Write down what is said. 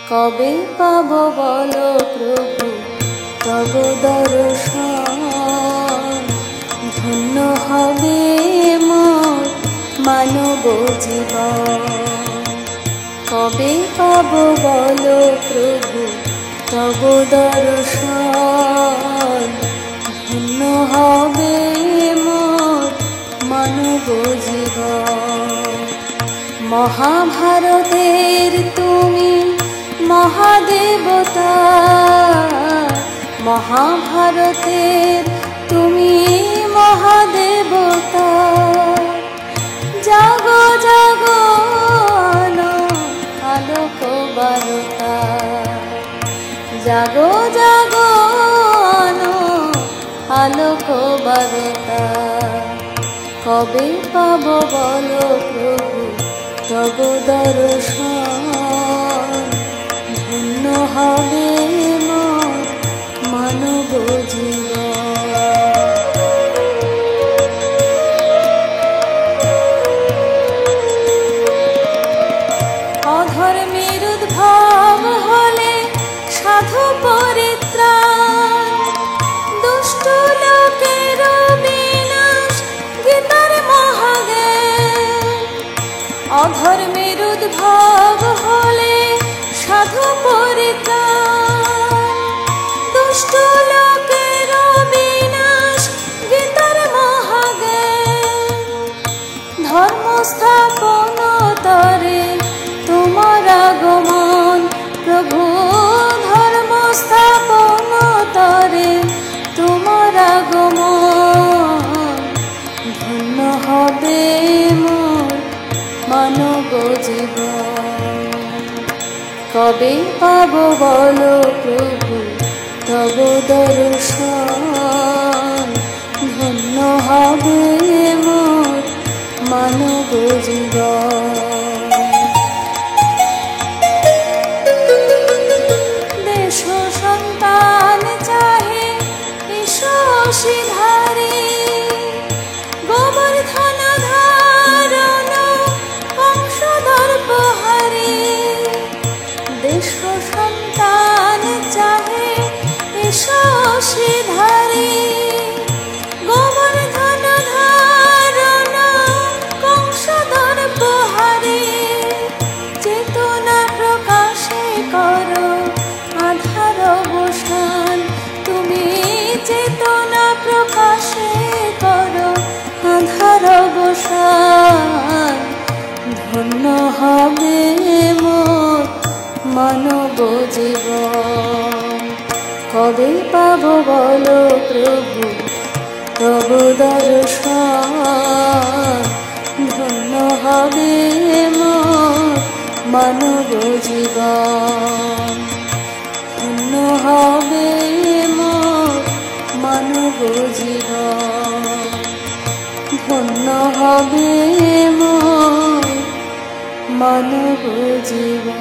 কবে পাব বলো প্রভু তব দর্শন, ধন্য হবে মোর মানব জীবন। কবে পাব বলো প্রভু তব দর্শন, ধন্য হবে মোর মানব জীবন। মহাভারতের তুমি মহাদেবতা, মহাভারতের তুমি মহাদেবতা। জাগো জাগো আলোক বারতা, জাগো জাগো আলোক বারতা। কবে পাব বলো প্রভু তব দর্শন, ধন্য হবে মোর মানব জীবন। অধর্মের উদ্ভব হলে সাধু পরিত্রাণ, দুষ্ট লোকের বিনাশ গীতার মহাজ্ঞান। অধর্মের উদ্ভব হলে সাধু পরিত্রাণ, দুষ্ট লোকের বিনাশ গীতার মহাজ্ঞান। ধর্ম স্থাপন তরে তোমার আগমন প্রভু, ধর্ম স্থাপন তরে তোমার আগমন। ধন্য হবে মোর মানব জীবন। কবে পাব বলো প্রভু তব দর্শন, ধন্য হবে মোর মানব জীবন। দেশ সন্তান চাহে শিধারে, গোবর্ধন ধারণ বংশধর প্রহারে। দেশ সন্তান চাহে শিধারে, গোবর্ধন ধারণ বংশধর প্রহারে। চেতনা প্রকাশে করো আধার অবসান, তুমি চেতনা প্রকাশে করো আধার অবসান। ধন্য হবে মোর মানব জীবন। কবে পাব বলো প্রভু তব দর্শন, ধন্য হবে মোর মানব জীবন। ধন্য হবে মোর মানব জীবন, ধন্য হবে মোর মানব জীবন।